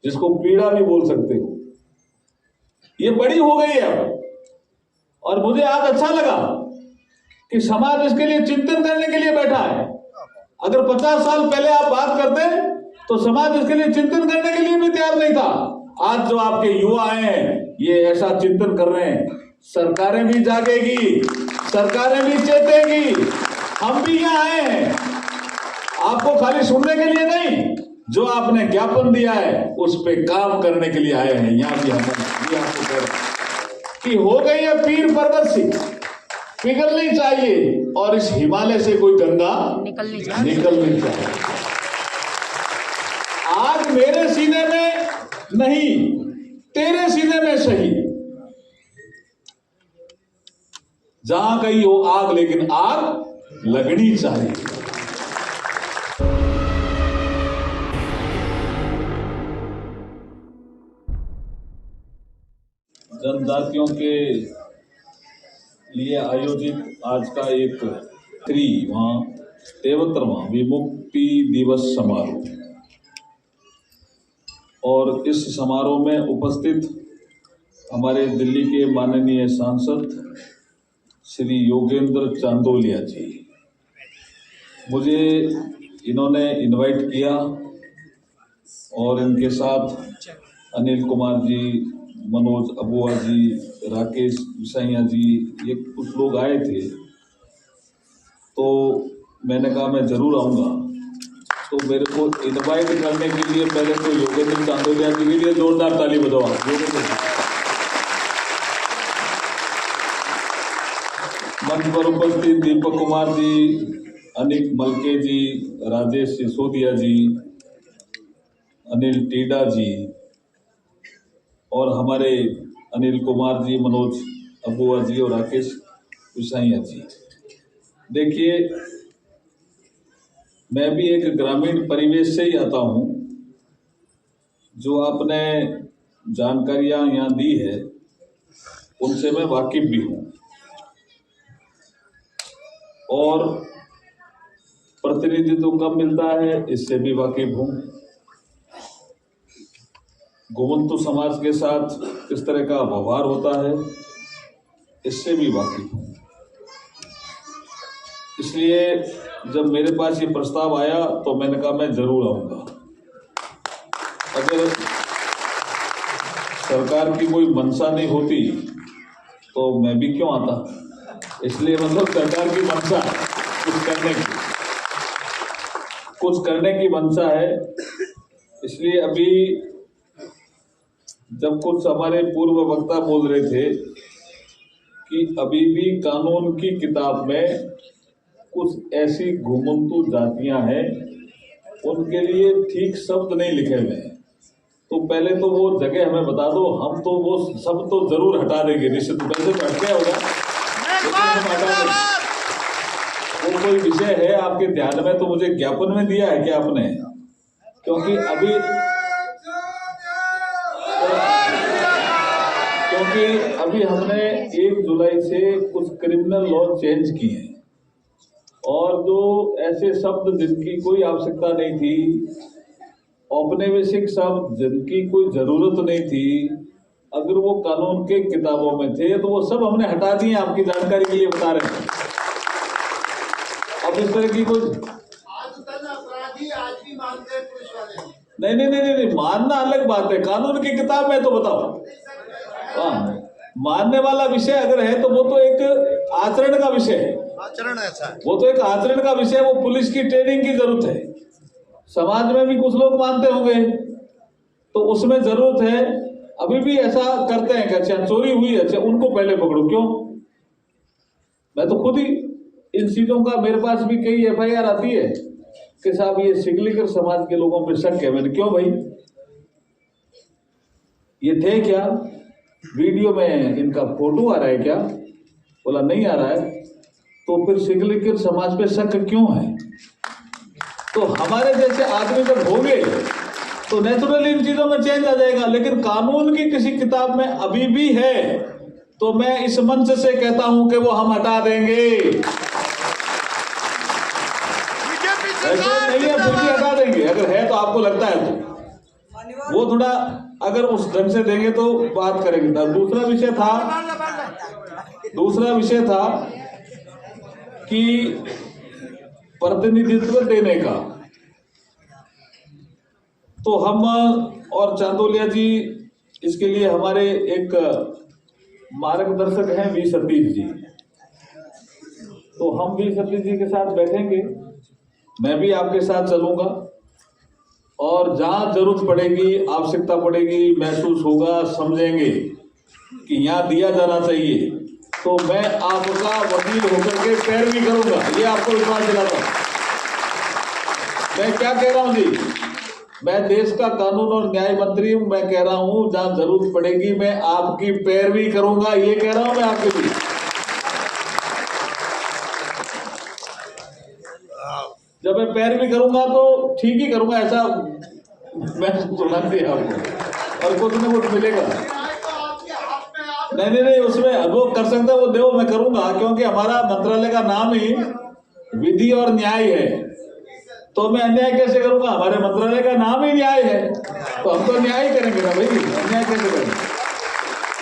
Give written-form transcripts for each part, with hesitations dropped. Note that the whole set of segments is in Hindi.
जिसको पीड़ा भी बोल सकते हो, ये बड़ी हो गई है अब। और मुझे आज अच्छा लगा कि समाज इसके लिए चिंतन करने के लिए बैठा है। अगर 50 साल पहले आप बात करते तो समाज इसके लिए चिंतन करने के लिए भी तैयार नहीं था। आज जो आपके युवा आए हैं ये ऐसा चिंतन कर रहे हैं, सरकारें भी जागेगी, सरकारें भी चेतेगी। हम भी यहाँ आए हैं आपको खाली सुनने के लिए नहीं, जो आपने ज्ञापन दिया है उस पे काम करने के लिए आए हैं। यहाँ भी हम आपको कह रहे हैं कि हो गई है पीर पर्वत सी, पिघलनी चाहिए और इस हिमालय से कोई गंगा निकलनी चाहिए। आज मेरे सीने में नहीं, तेरे सीने में सही। जहां गई हो आग, लेकिन आग लगनी चाहिए। जनजातियों के लिए आयोजित आज का एक वहां 73वां विमुक्ति दिवस समारोह, और इस समारोह में उपस्थित हमारे दिल्ली के माननीय सांसद श्री योगेंद्र चांदोलिया जी, मुझे इन्होंने इनवाइट किया और इनके साथ अनिल कुमार जी, मनोज अबुआ जी, राकेश विसाइया जी, ये कुछ लोग आए थे। तो मैंने कहा मैं जरूर आऊँगा। तो मेरे को इनवाइट करने के लिए पहले तो योगेंद्र चांदोलिया जी के लिए जोरदार ताली बजाओ। मंच पर उपस्थित दीपक कुमार जी, अनिक मलके जी, राजेश सिसोदिया जी, अनिल टीडा जी और हमारे अनिल कुमार जी, मनोज अबुआ जी और राकेश विसाइया जी। देखिए, मैं भी एक ग्रामीण परिवेश से ही आता हूँ। जो आपने जानकारियाँ यहाँ दी है उनसे मैं वाकिफ भी हूँ और प्रतिनिधित्व कब मिलता है इससे भी वाकिफ हूँ। गोवंतु समाज के साथ किस तरह का व्यवहार होता है इससे भी वाकिफ हूँ। इसलिए जब मेरे पास ये प्रस्ताव आया तो मैंने कहा मैं जरूर आऊँगा। अगर सरकार की कोई मंशा नहीं होती तो मैं भी क्यों आता। इसलिए मतलब सरकार की मंशा कुछ करने की मंशा है। इसलिए अभी जब कुछ हमारे पूर्व वक्ता बोल रहे थे कि अभी भी कानून की किताब में कुछ ऐसी घुमंतु जातियां हैं उनके लिए ठीक शब्द नहीं लिखे हुए हैं, तो पहले तो वो जगह हमें बता दो। हम तो वो सब तो जरूर हटा देंगे, निश्चित वैसे तो हट गया होगा, वो कोई विषय है आपके ध्यान में तो मुझे ज्ञापन में दिया है क्या आपने? क्योंकि अभी हमने 1 जुलाई से कुछ क्रिमिनल लॉ चेंज किए हैं और जो ऐसे शब्द जिनकी कोई आवश्यकता नहीं थी, औपनिवेशिक शब्द जिनकी कोई जरूरत नहीं थी, अगर वो कानून के किताबों में थे तो वो सब हमने हटा दिए। आपकी जानकारी के लिए बता रहे हैं। अब इस तरह की कोई अपराधी आज भी मानते हैं पुलिस वाले नहीं, मानना अलग बात है। कानून की किताब में तो बताओ। हाँ, मानने वाला विषय अगर है तो वो तो एक आचरण का विषय है। आचरण ऐसा है, वो तो एक आचरण का विषय, वो पुलिस की ट्रेनिंग की जरूरत है। समाज में भी कुछ लोग मानते होंगे तो उसमें जरूरत है। अभी भी ऐसा करते हैं कि अच्छा चोरी हुई, अच्छा उनको पहले पकड़ो। क्यों? मैं तो खुद ही इन चीजों का, मेरे पास भी कई FIR आती है कि साहब ये सिगलीकर समाज के लोगों पर शक है। मैंने क्यों भाई, ये थे क्या? वीडियो में इनका फोटो आ रहा है क्या? बोला नहीं आ रहा है। तो फिर सिगलीकर समाज पे शक क्यों है? तो हमारे जैसे आदमी जब होंगे तो नेचुरली इन चीजों में चेंज आ जाएगा। लेकिन कानून की किसी किताब में अभी भी है तो मैं इस मंच से कहता हूं कि वो हम हटा देंगे। ऐसे नहीं है, फिर भी हटा देंगे अगर है तो, आपको लगता है तो। वो थोड़ा अगर उस ढंग से देंगे तो बात करेंगे। दूसरा विषय था कि प्रतिनिधित्व देने का, तो हम और चांदोलिया जी इसके लिए हमारे एक मार्गदर्शक हैं वी सतीश जी, तो हम वी सतीश जी के साथ बैठेंगे, मैं भी आपके साथ चलूंगा और जहां जरूरत पड़ेगी, आवश्यकता पड़ेगी, महसूस होगा, समझेंगे कि यहाँ दिया जाना चाहिए, तो मैं आपका वकील होकर के पैरवी करूंगा, ये आपको विश्वास दिलाता हूं। मैं क्या कह रहा हूं जी, मैं देश का कानून और न्याय मंत्री हूं, मैं कह रहा हूं जहां जरूरत पड़ेगी मैं आपकी पैरवी करूंगा, ये कह रहा हूं मैं आपके लिए। जब मैं पैरवी करूंगा तो ठीक ही करूंगा, ऐसा मैं सुनाती है आपको, और कुछ न कुछ मिलेगा। नहीं, उसमें वो कर सकते वो देव मैं करूंगा, क्योंकि हमारा मंत्रालय का नाम ही विधि और न्याय है, तो मैं अन्याय कैसे करूंगा? हमारे मंत्रालय का नाम ही न्याय है, तो हम तो न्याय करेंगे ना भाई, अन्याय कैसे करेंगे?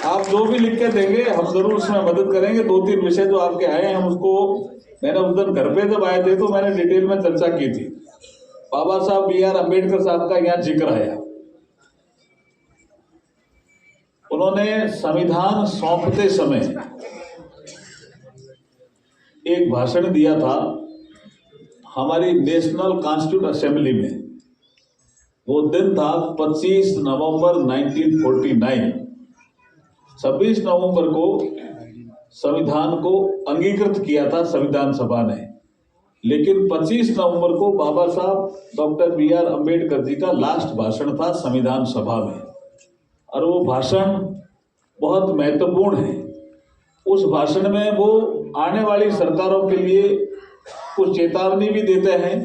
आप जो भी लिख के देंगे हम जरूर उसमें मदद करेंगे। 2-3 विषय जो आपके आए हैं, हम उसको, मैंने उस दिन घर पे जब आए थे तो मैंने डिटेल में चर्चा की थी। बाबा साहब B.R. अम्बेडकर साहब का यहाँ जिक्र आया, उन्होंने संविधान सौंपते समय एक भाषण दिया था हमारी नेशनल कॉन्स्टिट्यूट असेंबली में। वो दिन था 25 नवंबर 1949। 26 नवंबर को संविधान को अंगीकृत किया था संविधान सभा ने, लेकिन 25 नवंबर को बाबा साहब डॉक्टर B.R. अम्बेडकर जी का लास्ट भाषण था संविधान सभा में, और वो भाषण बहुत महत्वपूर्ण है। उस भाषण में वो आने वाली सरकारों के लिए कुछ चेतावनी भी देते हैं,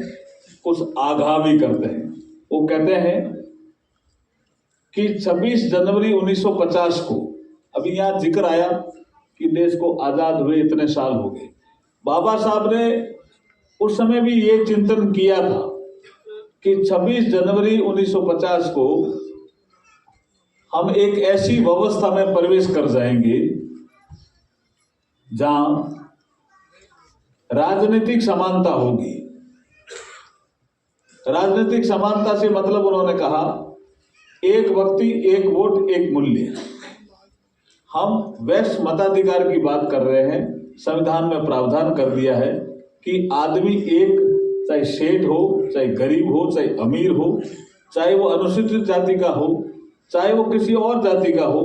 कुछ आगाह भी करते हैं। वो कहते हैं कि 26 जनवरी 1950 को, अभी यहाँ जिक्र आया कि देश को आजाद हुए इतने साल हो गए, बाबा साहब ने उस समय भी ये चिंतन किया था कि 26 जनवरी 1950 को हम एक ऐसी व्यवस्था में प्रवेश कर जाएंगे जहां राजनीतिक समानता होगी। राजनीतिक समानता से मतलब उन्होंने कहा एक व्यक्ति एक वोट एक मूल्य। हम वैश्य मताधिकार की बात कर रहे हैं, संविधान में प्रावधान कर दिया है कि आदमी एक, चाहे सेठ हो, चाहे गरीब हो, चाहे अमीर हो, चाहे वो अनुसूचित जाति का हो, चाहे वो किसी और जाति का हो,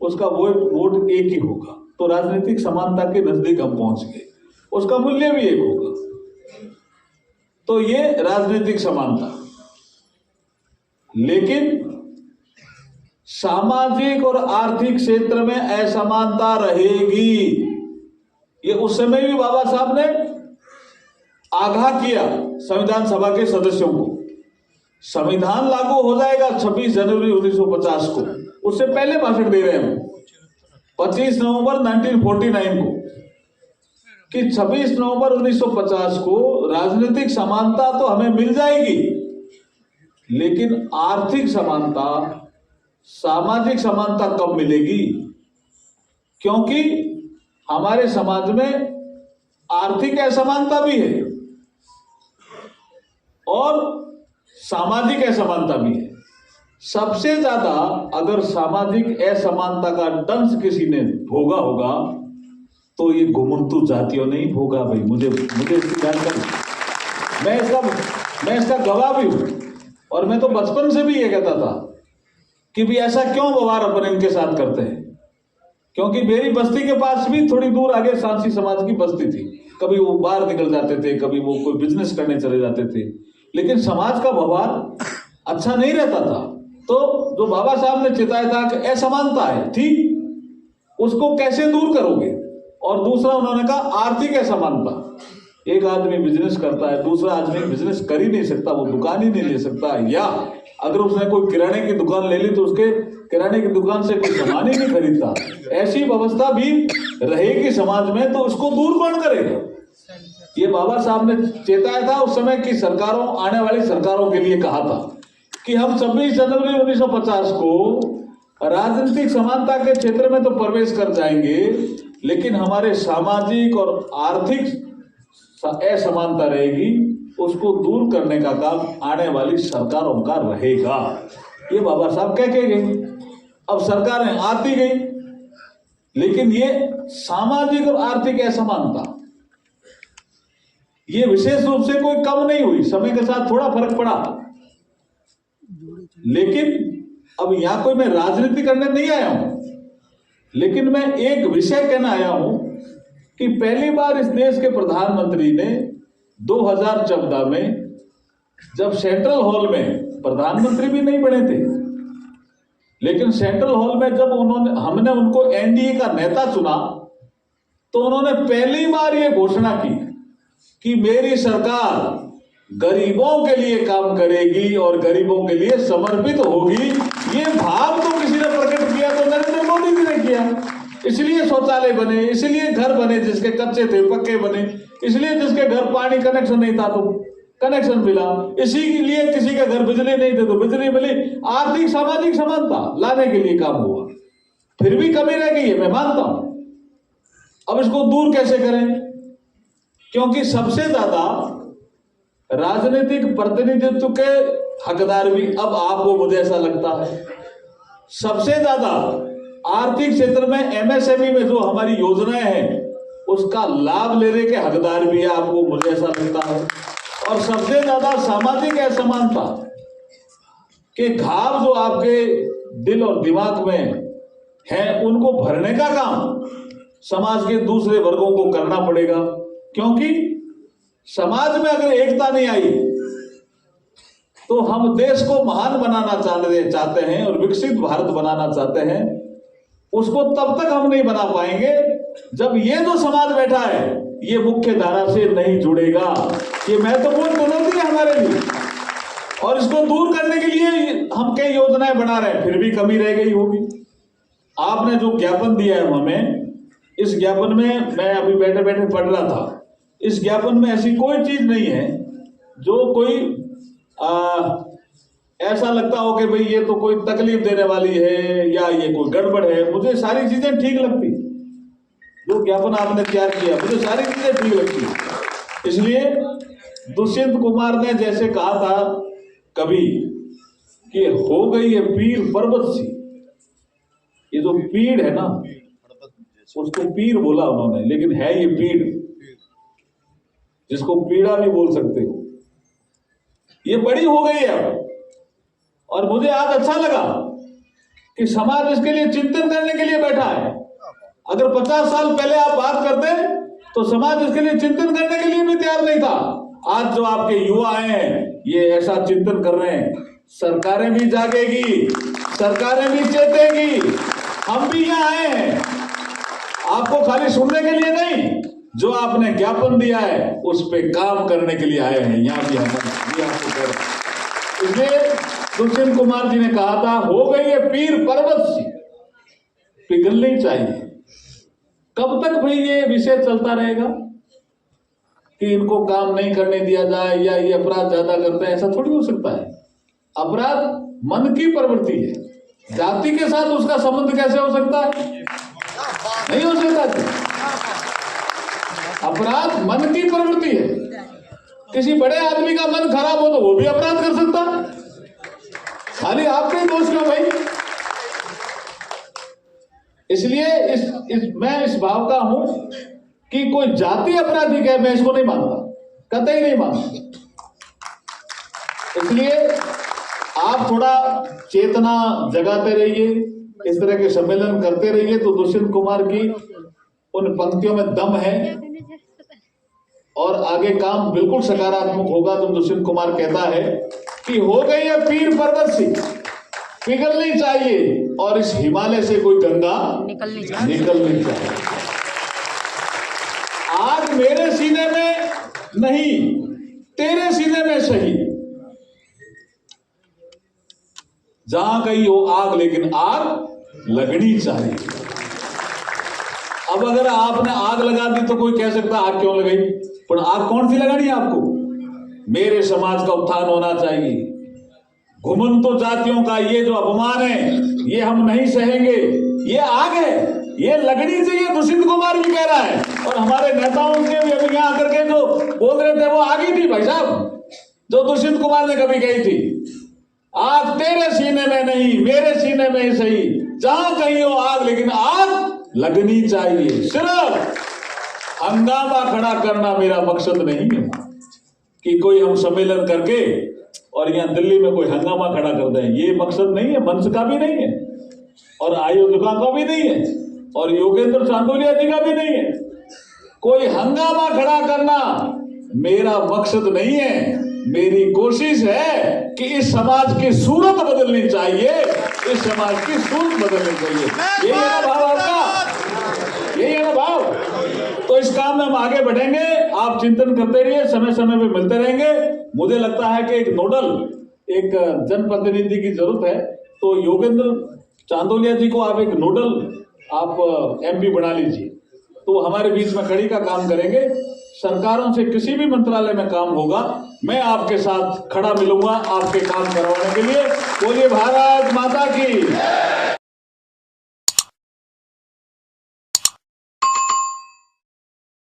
उसका वोट एक ही होगा। तो राजनीतिक समानता के नजदीक हम पहुंच गए, उसका मूल्य भी एक होगा। तो ये राजनीतिक समानता। लेकिन सामाजिक और आर्थिक क्षेत्र में असमानता रहेगी, ये उस समय भी बाबा साहब ने आगाह किया संविधान सभा के सदस्यों को। संविधान लागू हो जाएगा 26 जनवरी 1950 को, उससे पहले भाषण दे रहे हैं हम 25 नवंबर 1949 को कि 26 नवंबर 1950 को राजनीतिक समानता तो हमें मिल जाएगी, लेकिन आर्थिक समानता, सामाजिक समानता कब मिलेगी? क्योंकि हमारे समाज में आर्थिक असमानता भी है और सामाजिक असमानता भी है। सबसे ज्यादा अगर सामाजिक असमानता का दंश किसी ने भोगा होगा तो ये घुमंतु जातियों ने ही भोगा भाई। मुझे इसकी जानकारी, मैं इसका गवाह भी हूं। और मैं तो बचपन से भी ये कहता था कि भी ऐसा क्यों व्यवहार अपन इनके साथ करते हैं, क्योंकि मेरी बस्ती के पास भी थोड़ी दूर आगे सांसी समाज की बस्ती थी। कभी वो बाहर निकल जाते थे, कभी वो कोई बिजनेस करने चले जाते थे, लेकिन समाज का व्यवहार अच्छा नहीं रहता था। तो जो बाबा साहब ने चिताया था कि असमानता है, ठीक, उसको कैसे दूर करोगे? और दूसरा उन्होंने कहा आर्थिक असमानता। एक आदमी बिजनेस करता है, दूसरा आदमी बिजनेस कर ही नहीं सकता, वो दुकान ही नहीं ले सकता, या अगर उसने कोई किराने की दुकान ले ली तो उसके किराने की दुकान से कोई सामान ही नहीं खरीदता। ऐसी व्यवस्था भी रहेगी समाज में, तो उसको दूर कौन करेगा? ये बाबा साहब ने चेताया था उस समय की सरकारों, आने वाली सरकारों के लिए कहा था कि हम 26 जनवरी 1950 को राजनीतिक समानता के क्षेत्र में तो प्रवेश कर जाएंगे, लेकिन हमारे सामाजिक और आर्थिक असमानता रहेगी, उसको दूर करने का काम आने वाली सरकारों का रहेगा। ये बाबा साहब कह के गए। अब सरकारें आती गई, लेकिन ये सामाजिक और आर्थिक असमानता ये विशेष रूप से कोई कम नहीं हुई, समय के साथ थोड़ा फर्क पड़ा। लेकिन अब यहां कोई मैं राजनीति करने नहीं आया हूं, लेकिन मैं एक विषय कहना आया हूं कि पहली बार इस देश के प्रधानमंत्री ने 2014 में, जब सेंट्रल हॉल में प्रधानमंत्री भी नहीं बने थे, लेकिन सेंट्रल हॉल में जब हमने उनको एनडीए का नेता चुना, तो उन्होंने पहली बार यह घोषणा की कि मेरी सरकार गरीबों के लिए काम करेगी और गरीबों के लिए समर्पित होगी। ये भाव तो किसी ने प्रकट किया तो नरेंद्र मोदी जी ने किया। इसलिए शौचालय बने, इसलिए घर बने, जिसके कच्चे थे पक्के बने, इसलिए जिसके घर पानी कनेक्शन नहीं था तो कनेक्शन मिला, इसी के लिए किसी के घर बिजली नहीं थे तो बिजली मिली। आर्थिक सामाजिक समानता लाने के लिए काम हुआ। फिर भी कमी रह गई है, मैं मानता हूं। अब इसको दूर कैसे करें? क्योंकि सबसे ज्यादा राजनीतिक प्रतिनिधित्व के हकदार भी अब आपको, मुझे ऐसा लगता है, सबसे ज्यादा आर्थिक क्षेत्र में एमएसएमई में जो हमारी योजनाएं हैं उसका लाभ लेने के हकदार भी है आपको, मुझे ऐसा लगता है। और सबसे ज्यादा सामाजिक असमानता के घाव जो आपके दिल और दिमाग में हैं, उनको भरने का काम समाज के दूसरे वर्गों को करना पड़ेगा। क्योंकि समाज में अगर एकता नहीं आई तो हम देश को महान बनाना चाहते हैं और विकसित भारत बनाना चाहते हैं, उसको तब तक हम नहीं बना पाएंगे जब ये जो समाज बैठा है ये मुख्य धारा से नहीं जुड़ेगा। ये महत्वपूर्ण चुनौती है हमारे लिए, और इसको दूर करने के लिए हम कई योजनाएं बना रहे हैं, फिर भी कमी रह गई होगी। आपने जो ज्ञापन दिया है हमें, इस ज्ञापन में मैं अभी बैठे बैठे पढ़ रहा था, इस ज्ञापन में ऐसी कोई चीज नहीं है जो कोई ऐसा लगता हो कि भाई ये तो कोई तकलीफ देने वाली है या ये कोई गड़बड़ है। मुझे सारी चीजें ठीक लगती, जो ज्ञापन आपने तैयार किया मुझे सारी चीजें ठीक लगती। इसलिए दुष्यंत कुमार ने जैसे कहा था कभी कि हो गई है पीर पर्वत सी, ये जो पीड़ है ना उसको पीर बोला उन्होंने, लेकिन है ये पीड़, जिसको पीड़ा भी बोल सकते हो। ये बड़ी हो गई है अब, और मुझे आज अच्छा लगा कि समाज इसके लिए चिंतन करने के लिए बैठा है। अगर 50 साल पहले आप बात करते तो समाज इसके लिए चिंतन करने के लिए भी तैयार नहीं था। आज जो आपके युवा आए हैं ये ऐसा चिंतन कर रहे हैं। सरकारें भी जागेगी, सरकारें भी चेतेगी। हम भी यहाँ आए हैं आपको खाली सुनने के लिए नहीं, जो आपने ज्ञापन दिया है उस पे काम करने के लिए आए हैं। यहाँ भी हम आपको कह रहे हैं। इसलिए दुष्यंत कुमार जी ने कहा था हो गई है पीर पर्वत सी, पिघलनी चाहिए। कब तक भाई ये विषय चलता रहेगा कि इनको काम नहीं करने दिया जाए या ये अपराध ज्यादा करते हैं? ऐसा थोड़ी हो सकता है। अपराध मन की प्रवृत्ति है, जाति के साथ उसका संबंध कैसे हो सकता है? नहीं हो सकता। अपराध मन की प्रवृत्ति है। किसी बड़े आदमी का मन खराब हो तो वो भी अपराध कर सकता है, खाली आपके दोष क्यों भाई? इसलिए मैं इस भाव का हूं कि कोई जाति अपराधी है, मैं इसको नहीं मानता, कतई नहीं मानता। इसलिए आप थोड़ा चेतना जगाते रहिए, इस तरह के सम्मेलन करते रहिए, तो दुष्यंत कुमार की उन पंक्तियों में दम है और आगे काम बिल्कुल सकारात्मक होगा। तो दुष्यंत कुमार कहता है कि हो गई है पीर पर्वत सी, पिघलनी चाहिए और इस हिमालय से कोई गंगा निकलनी चाहिए। आग मेरे सीने में नहीं, तेरे सीने में सही, जहां गई हो आग लेकिन आग लगनी चाहिए। अब अगर आपने आग लगा दी तो कोई कह सकता आग क्यों लगाई, पर आग कौन सी लगानी है आपको? मेरे समाज का उत्थान होना चाहिए, घुमंतु जातियों का ये जो अपमान है ये हम नहीं सहेंगे। ये आग है, ये लगनी चाहिए। दुष्यंत कुमार भी कह रहा है और हमारे नेताओं के भी अभी यहाँ आकर के जो बोल रहे थे वो आग ही थी भाई साहब, जो दुष्यंत कुमार ने कभी कही थी। आग तेरे सीने में नहीं मेरे सीने में ही सही, जहां कहीं हो आग, लेकिन आग लगनी चाहिए। सिर्फ हंगामा खड़ा करना मेरा मकसद नहीं है कि कोई हम सम्मेलन करके और यहाँ दिल्ली में कोई हंगामा खड़ा कर दें, ये मकसद नहीं है, मंच का भी नहीं है और आयोजकों का भी नहीं है और योगेंद्र चांदोलिया जी का भी नहीं है। कोई हंगामा खड़ा करना मेरा मकसद नहीं है। मेरी कोशिश है कि इस समाज की सूरत बदलनी चाहिए, इस समाज की सूरत बदलनी चाहिए। यही है ना भाव आपका, यही है ना भाव। तो इस काम में हम आगे बढ़ेंगे, आप चिंतन करते रहिए, समय समय पे मिलते रहेंगे। मुझे लगता है कि एक नोडल, एक जनप्रतिनिधि की जरूरत है, तो योगेंद्र चांदोलिया जी को आप एक नोडल आप एमपी बना लीजिए, तो हमारे बीच में कड़ी का काम करेंगे। सरकारों से किसी भी मंत्रालय में काम होगा, मैं आपके साथ खड़ा मिलूंगा आपके काम करवाने के लिए। बोलिए भारत माता की।